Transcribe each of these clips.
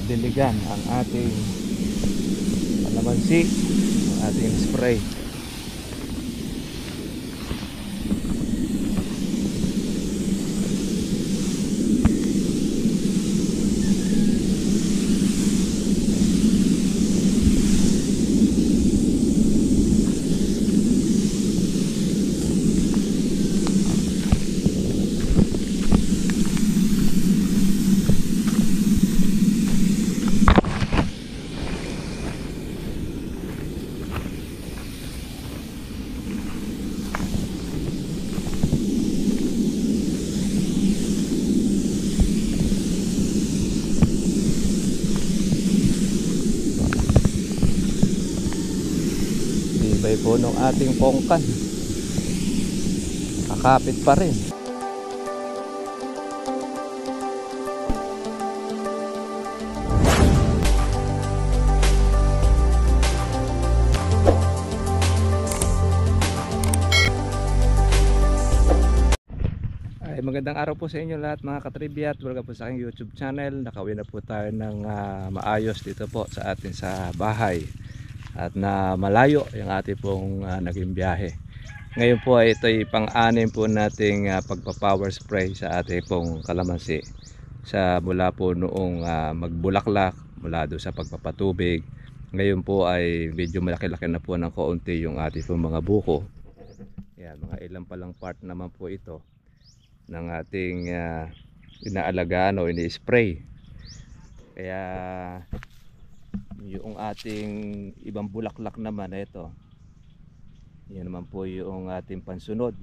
diligan ang ating kalamansi, ang ating spray. Ibay po ng ating pongkan, kakapit pa rin. Magandang araw po sa inyo lahat mga katribya, at welcome po sa aking YouTube channel. Nakauwi na po tayo ng maayos dito po sa atin sa bahay, at na malayo yung ating pong naging biyahe. Ngayon po ay ito'y pang-anim po nating pagpa-power spray sa ating pong kalamansi, sa mula po noong magbulaklak, mula doon sa pagpapatubig. Ngayon po ay medyo malaki-laki na po ng kaunti yung ating pong mga buko. Yan, mga ilang palang part naman po ito ng ating inaalagaan o ini-spray. Kaya yung ating ibang bulaklak naman, ito yan naman po yung ating pansunod,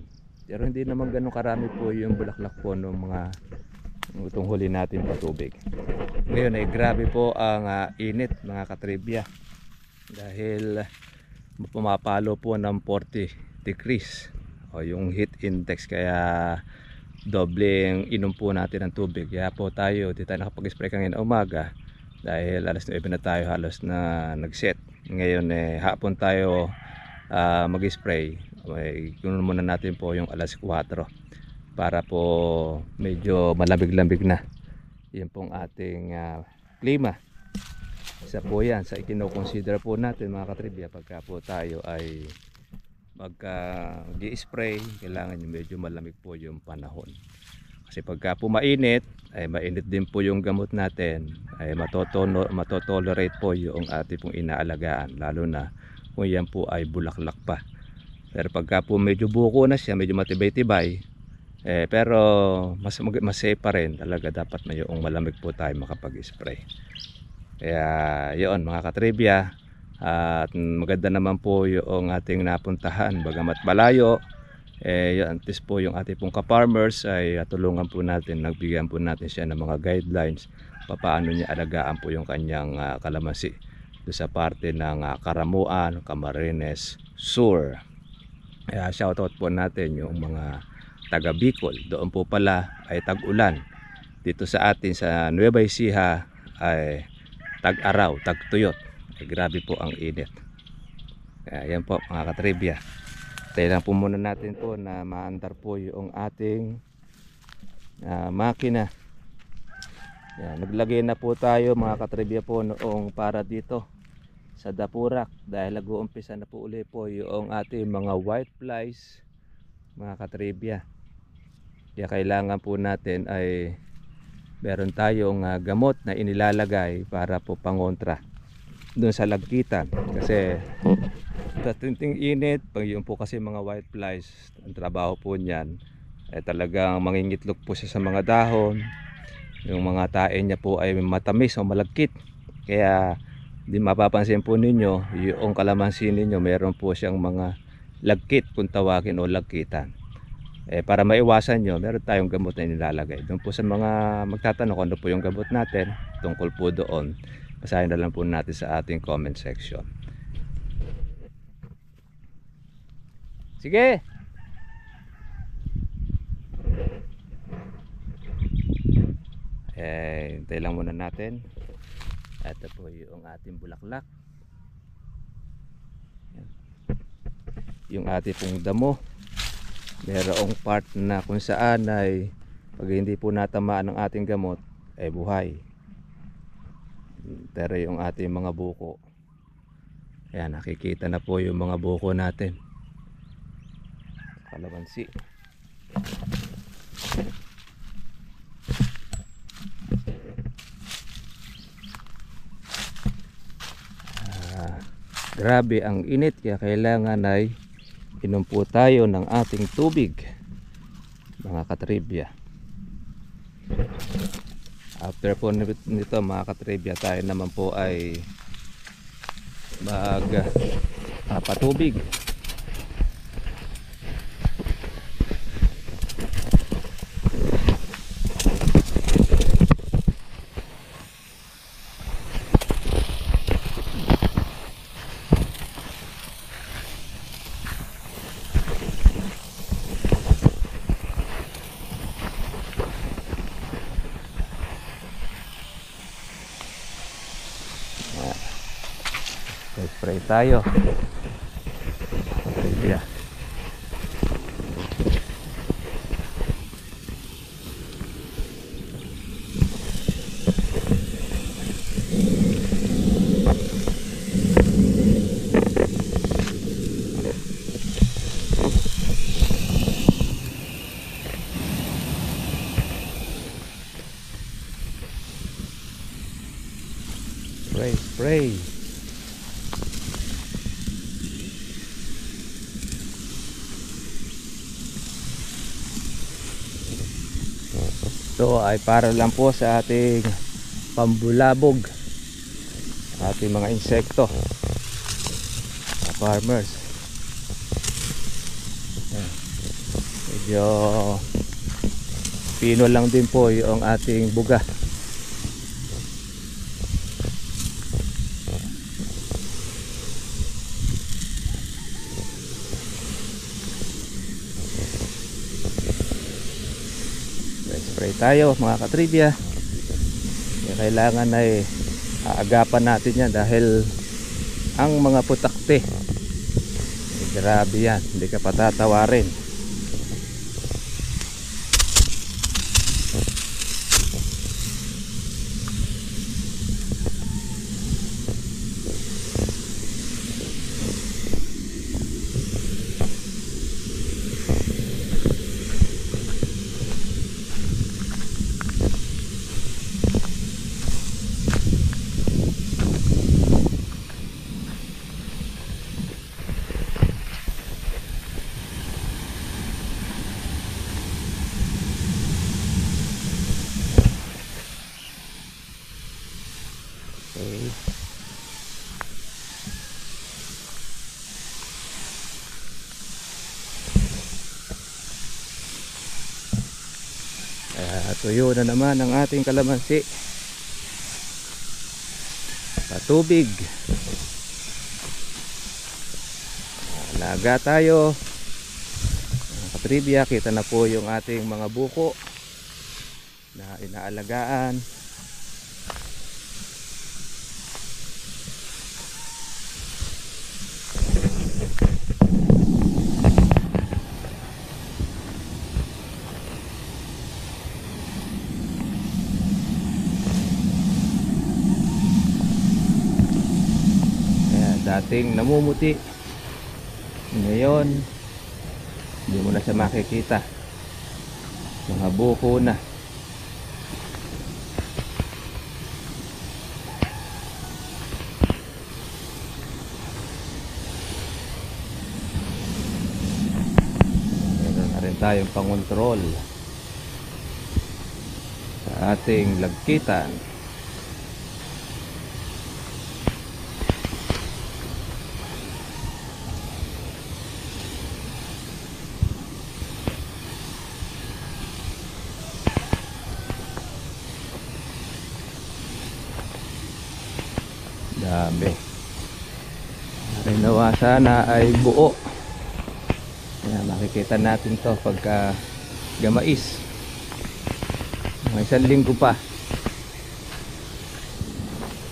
pero hindi naman ganun karami po yung bulaklak po ng mga itong huli natin patubig. Ngayon ay grabe po ang init mga katribya, dahil pumapalo po ng 40 degrees o yung heat index, kaya dobleng inom po natin ng tubig. Kaya po tayo di tayo nakapag-spray kanina umaga, dahil alas 9 na tayo halos na nag-set. Ngayon hapon tayo mag-spray. Kunin muna natin po yung alas 4 para po medyo malamig-lamig na. Yan pong ating klima. Isa po yan sa ikinoconsider po natin mga katribya pagka po tayo ay mag-spray. Kailangan yung medyo malamig po yung panahon, kasi pagka po mainit ay mainit din po yung gamot natin, ay matotolerate po yung ating pong inaalagaan, lalo na kung yan po ay bulaklak pa. Pero pagka po medyo buko na siya, medyo matibay-tibay, pero mas safe pa rin talaga, dapat na yung malamig po tayo makapag-spray. Kaya yun mga katribya, at maganda naman po yung ating napuntahan, bagamat malayo. At least po yung ating pong ka-farmers ay tulungan po natin, nagbigyan po natin siya ng mga guidelines paano niya alagaan po yung kanyang kalamansi doon sa parte ng Karamuan, Camarines Sur. Kaya shoutout po natin yung mga taga Bicol, doon po pala ay tag-ulan. Dito sa atin sa Nueva Ecija ay tag-araw, tag-tuyot. Grabe po ang init. Kaya yan po mga katribya, kailangan po muna natin po na maandar po yung ating makina. Yan, naglagay na po tayo mga katribya po noong para dito sa Dapurak, dahil nag-uumpisa na po uli po yung ating mga white flies mga katribya. Kaya kailangan po natin ay meron tayong gamot na inilalagay para po pangontra doon sa lagkitan, kasi tatinting init pag yun po, kasi mga white flies, ang trabaho po niyan ay talagang mangingitlog po siya sa mga dahon. Yung mga tae niya po ay matamis o malagkit, kaya di mapapansin po ninyo yung kalamansi ninyo meron po siyang mga lagkit kung tawagin o lagkitan. Para maiwasan nyo, meron tayong gamot na nilalagay doon po. Sa mga magtatanong kung ano po yung gamot natin tungkol po doon, basahin na lang po natin sa ating comment section. Sige! Hintay lang muna natin. Ito po yung ating bulaklak. Yung ating pong damo, mayroong part na kung saan ay pag hindi po natamaan ng ating gamot ay buhay. pero yung ating mga buko, ayan, nakikita na po yung mga buko natin. Kalamansi. Grabe ang init, kaya kailangan ay inom po tayo ng ating tubig, mga katribya. After po nito mga katribya, tayo naman po ay patubig. Spray tayo. Yeah. Spray. Ito ay para lang po sa ating pambulabog, ating mga insekto, farmers. Medyo pino lang din po yung ating buga. Spray tayo mga katribya. Kailangan ay aagapan natin yan dahil ang mga putakte, grabe yan, hindi ka patatawarin. Tuyo na naman ang ating kalamansi. Patubig. Alaga tayo. Katribya, kita na po yung ating mga buko na inaalagaan. Dating namumuti, ngayon hindi mo na siya makikita, mga buko na. Meron na rin tayong pangontrol sa ating lagkitan. Dami. Nawa sana ay buo. Ayan, makikita natin to pagka gamais. Mga isang linggo pa.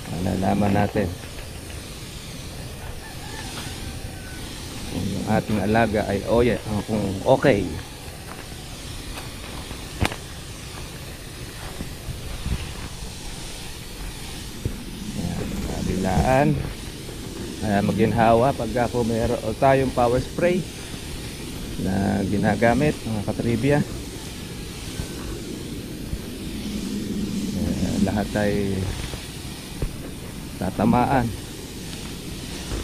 Malalaman natin kung yung ating alaga ay kung okay. Kailangan maginhawa pagka po meron tayong power spray na ginagamit mga katribya. Lahat ay tatamaan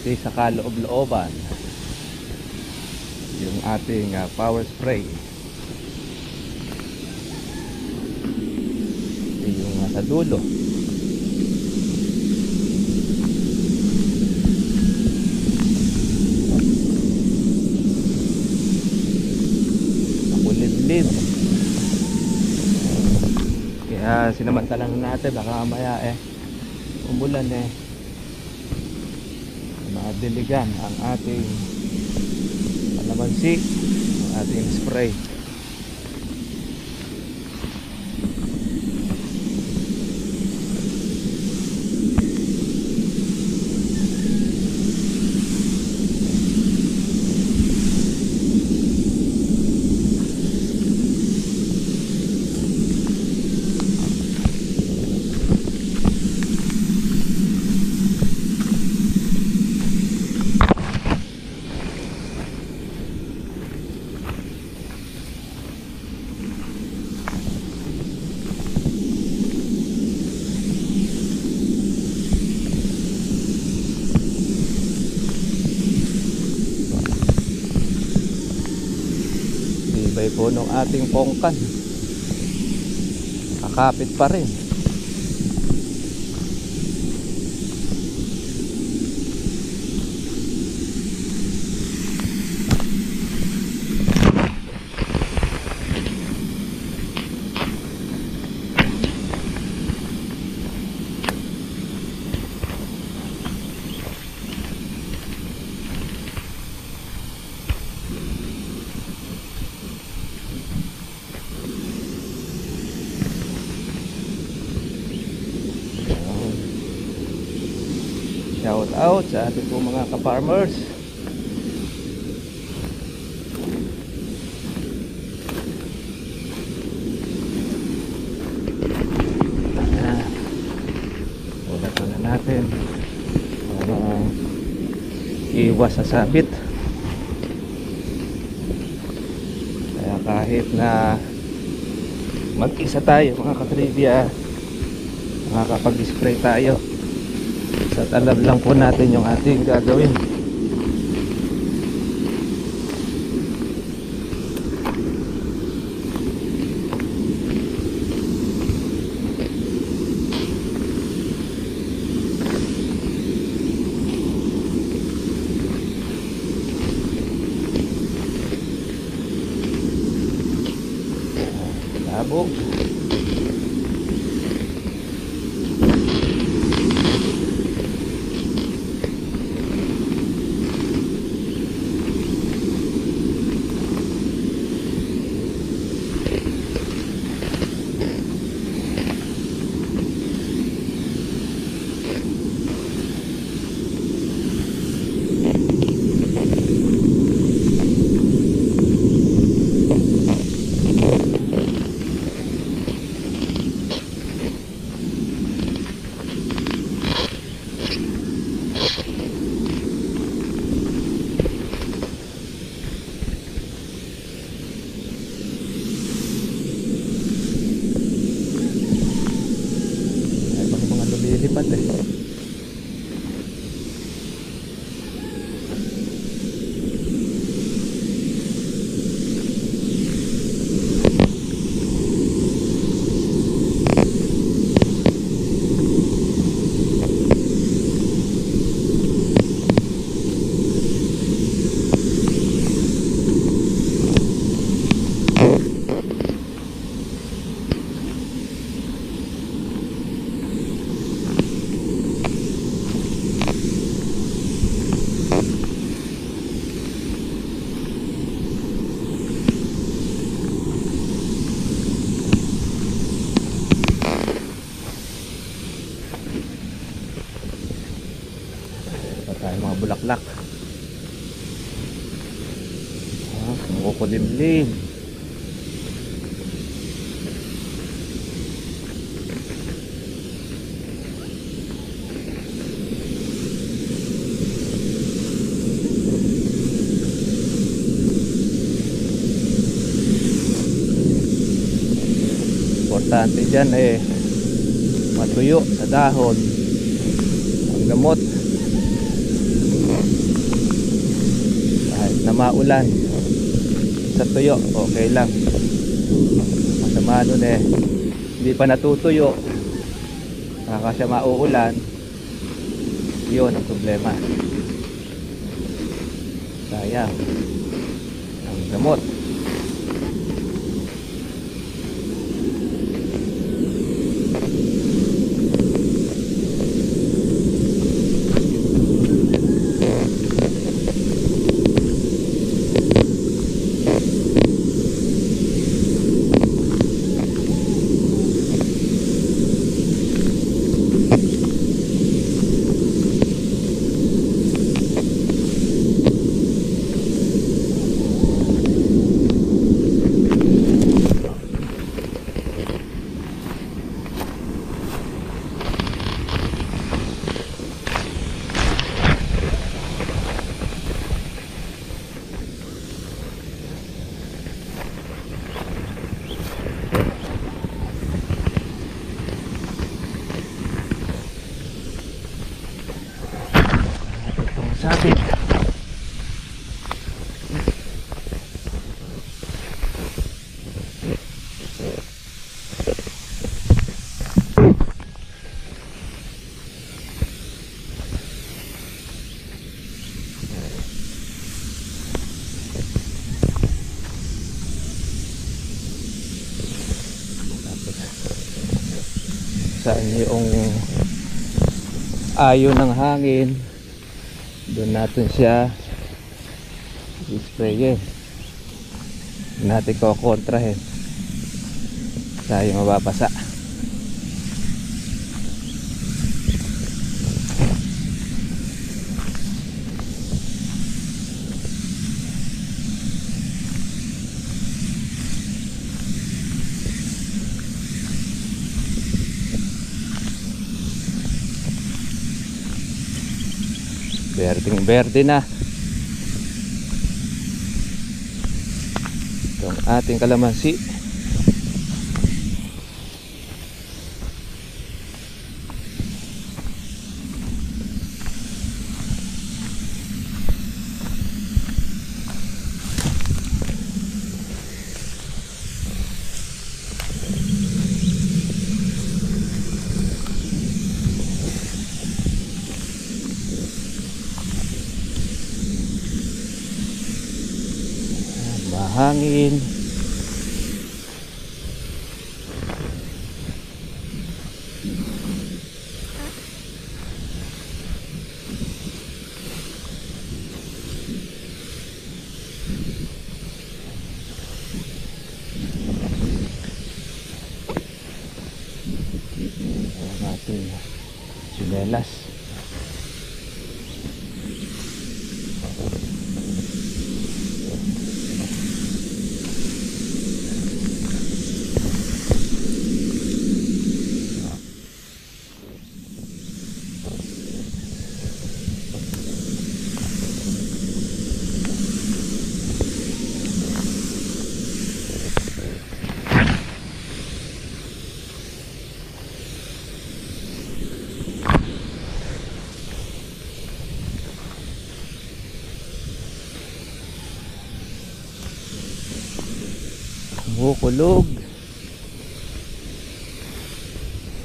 kasi sa kaloob-looban yung ating power spray. Yung sa dulo. Nakulidlid. Kaya sinamantalang natin baka mamaya umulan madiligan ang ating kalamansi, ang ating spray. Ibay po nung ating pongkan, kakapit pa rin. Shout out sa ating po mga ka-farmers. Ulat na natin para iwas sa sabit. Kaya kahit na mag-isa tayo mga katribya, makakapag-spray tayo. At alam lang po natin yung ating gagawin. Labog. Lilipat tayo mga bulaklak. Kukulimlim. importante dyan matuyo sa dahon ang gamot kahit na maulan. Sa tuyo okay lang, masama nun hindi pa natutuyo kasi mauulan, yun ang problema, sayang ang gamot. Sabit. Saan yung ayaw ng hangin, doon natin siya i-sprayin, natin kukontrahin tayo mababasa. Berdeng berde na itong ating kalamansi. Mahangin. Ang ating sinelas. Kumukulog,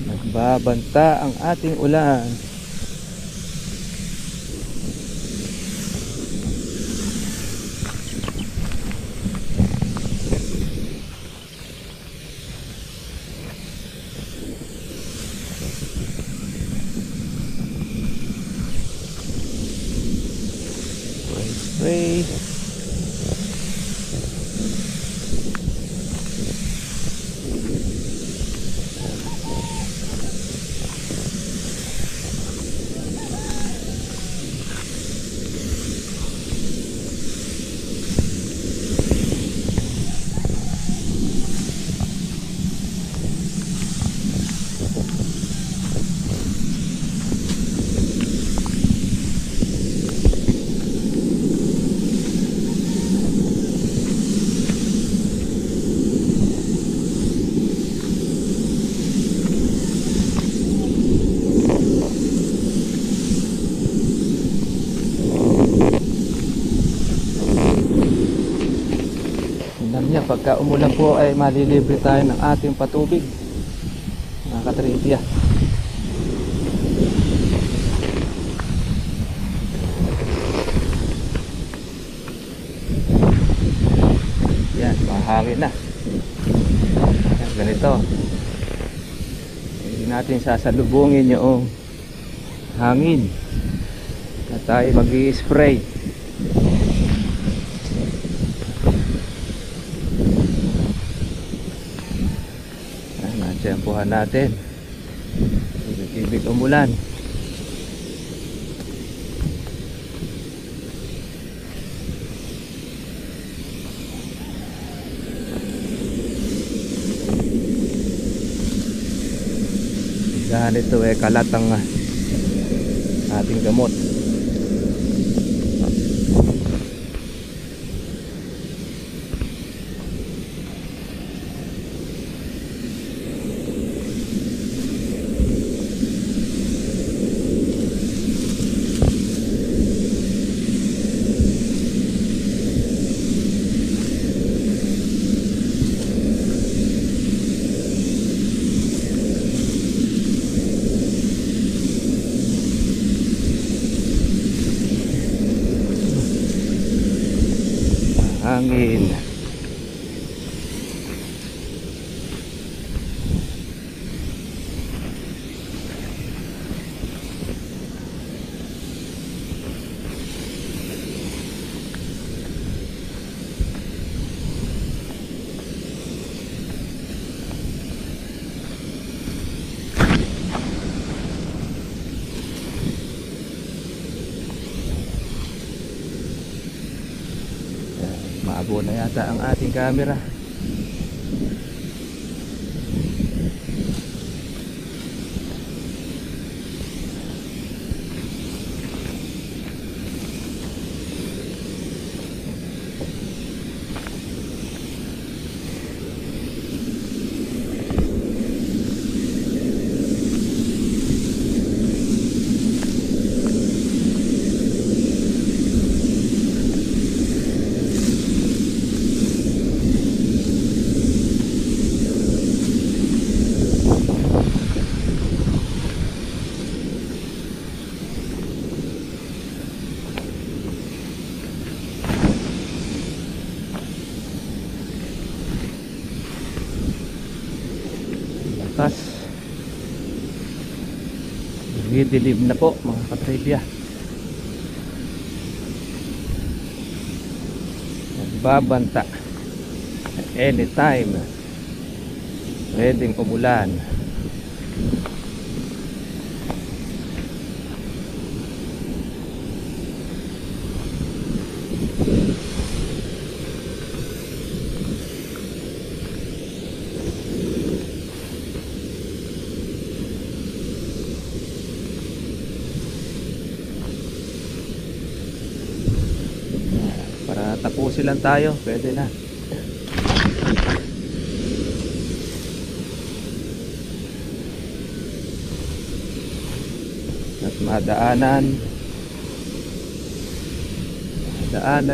nagbabanta ang ating ulan. Spray. pagka umulan po ay malilibre tayo ng ating patubig, mga katribya. Yan, mahangin na. Yan, ganito. Hindi natin sasalubungin yung hangin na tayo mag-i-spray. Natsempuhan natin. Ibig umulan. Dahil ito kalat ang ating gamot. Hangin. Maabo na yata ang ating camera. Lakas. Dilim na po mga katribya. Nagbabanta anytime pwedeng umulan. Para tapusin lang tayo, pwede na. At madaanan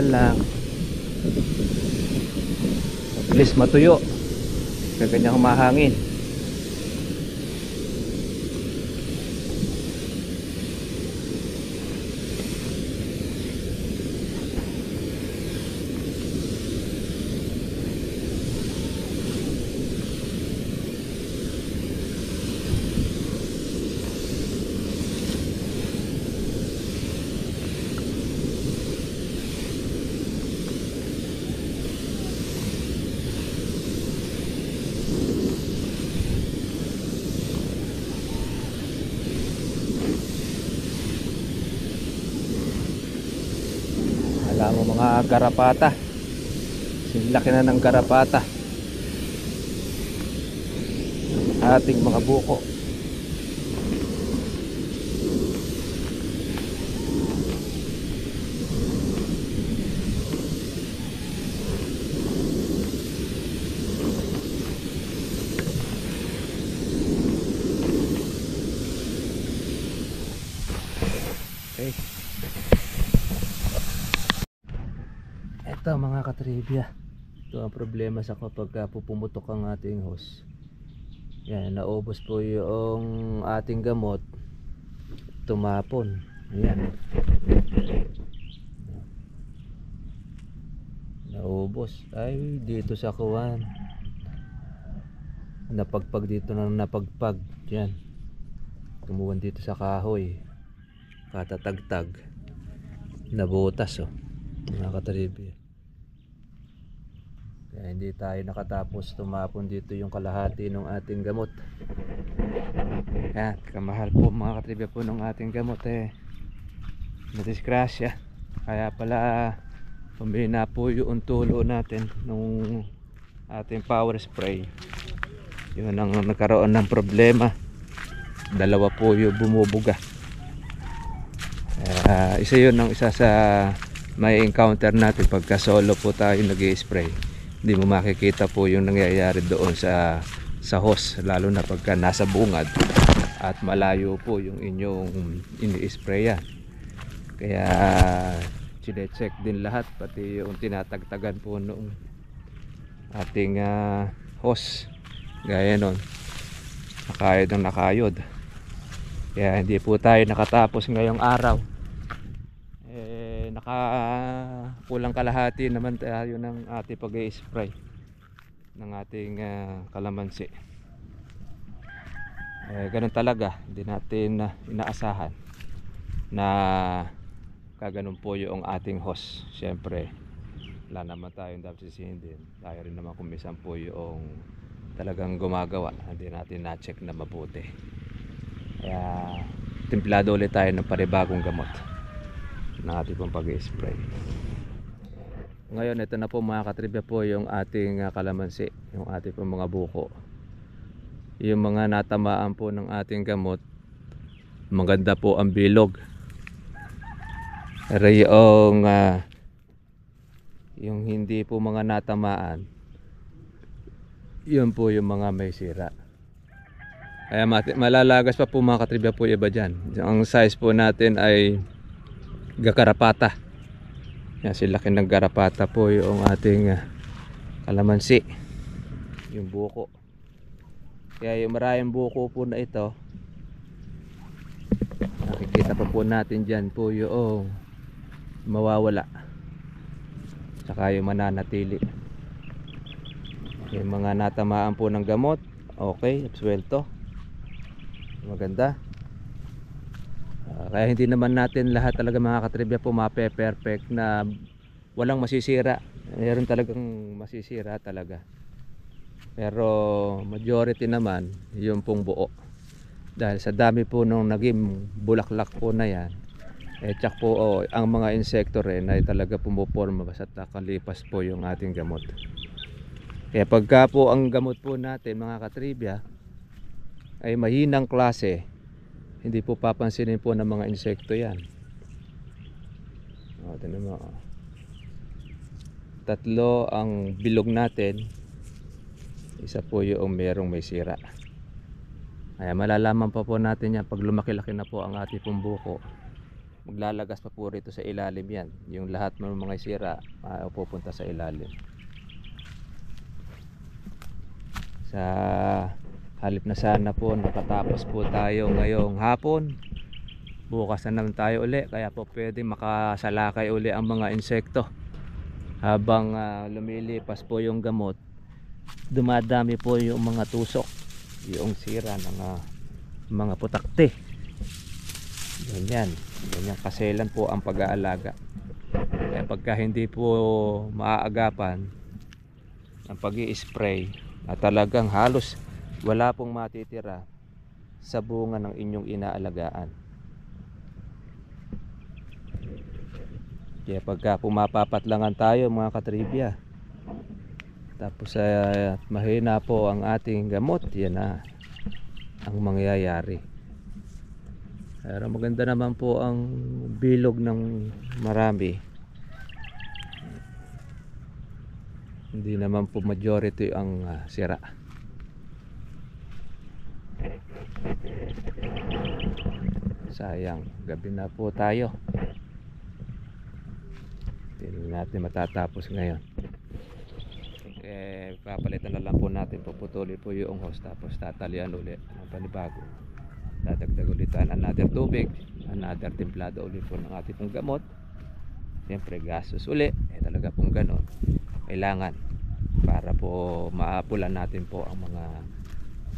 lang. At least matuyo kaganya humahangin. Alam mo mga garapata, silaki na ng garapata ating mga buko. Okay. Ito mga katribya, Ito ang problema sa kapag pupumutok ang ating hose. Yan, naubos po yung ating gamot, tumapon. Ayan, naubos. Ay, dito sa kuwan, napagpag dito ng napagpag. Yan, tumuwan dito sa kahoy, katatagtag, nabutas oh, mga katribe. Kaya hindi tayo nakatapos tumapon dito yung kalahati ng ating gamot. Yan, kamahal po mga katribe po ng ating gamot nadisgrasya. Kaya pala pumili na po yung tulo natin nung ating power spray. Yun ang nagkaroon ng problema. Dalawa po yung bumubuga. Isa yun ang isa sa may encounter natin pagka solo po tayo nag-i-spray. Hindi mo makikita po yung nangyayari doon sa hose, lalo na pagka nasa bungad at malayo po yung inyong ini-sprayan. Kaya chine-check din lahat, pati yung tinatagtagan po noong ating hose, gaya nun, nakayod ng nakayod. Kaya hindi po tayo nakatapos ngayong araw. Kulang kalahati naman tayo ng ating pag-i-spray ng ating kalamansi. Ganun talaga, hindi natin inaasahan na kaganon po yung ating hose. Siyempre wala naman tayong dapat sisihin din, tayo rin naman kumisan po yung talagang gumagawa, hindi natin na-check na mabuti. Kaya timplado ulit tayo ng panibagong gamot na ating pong pag-i-spray. Ngayon ito na po mga katribya po yung ating kalamansi, yung ating pong mga buko, yung mga natamaan po ng ating gamot. Maganda po ang bilog. Pero yung hindi po mga natamaan, yun po yung mga may sira. Kaya malalagas pa po mga katribya po iba dyan. Ang size po natin ay gakarapata. Yan, silaki ng garapata po yung ating kalamansi, yung buko. Kaya yung maraming buko po na ito, nakikita pa po natin dyan po yung mawawala, saka yung mananatili. Yung mga natamaan po ng gamot, okay, absuelto, maganda. Kaya hindi naman natin lahat talaga mga katribya po mape-perfect na walang masisira. Meron talagang masisira talaga. Pero majority naman yung pong buo. Dahil sa dami po nung naging bulaklak po na yan, tsak po ang mga insekto rin ay talaga pumuporma basta nakalipas po yung ating gamot. Kaya pagka po ang gamot po natin mga katribya ay mahinang klase, hindi po papansinin po ng mga insekto yan. Tignan mo. Tatlo ang bilog natin, isa po yung merong may sira. Kaya malalaman pa po natin yan pag lumaki-laki na po ang ating pong buko. Maglalagas pa po rito sa ilalim yan. Yung lahat ng mga sira pupunta sa ilalim. Sa halip na sana po nakatapos po tayo ngayong hapon, bukas na naman tayo uli. Kaya po pwede makasalakay uli ang mga insekto. Habang lumilipas po yung gamot, dumadami po yung mga tusok, yung sira ng mga putakte. Ganyan kaselan po ang pag-aalaga. Kaya pagka hindi po maaagapan ang pag-i-spray, at talagang halos wala pong matitira sa bunga ng inyong inaalagaan. Kaya pagka pumapapatlangan tayo mga katribya, tapos mahina po ang ating gamot, yan na ang mangyayari. Pero maganda naman po ang bilog ng marami. Hindi naman po majority ang sira. Sayang, gabi na po tayo. Hindi natin matatapos ngayon. papalitan na lang po natin, puputuli po yung hose, tapos tatalian ulit ng panibago. Dadagdag ulit another tubig, another templado ulit po ng ating pong gamot. Siyempre gastos ulit, talaga pong ganon kailangan para po maapulan natin po ang mga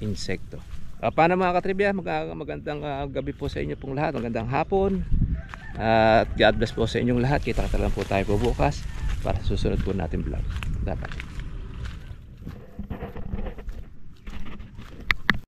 insekto. Paano mga katribya, magandang gabi po sa inyo pong lahat, magandang hapon, at God bless po sa inyong lahat. Kita lang po tayo po bukas para susunod po natin vlog. Dapat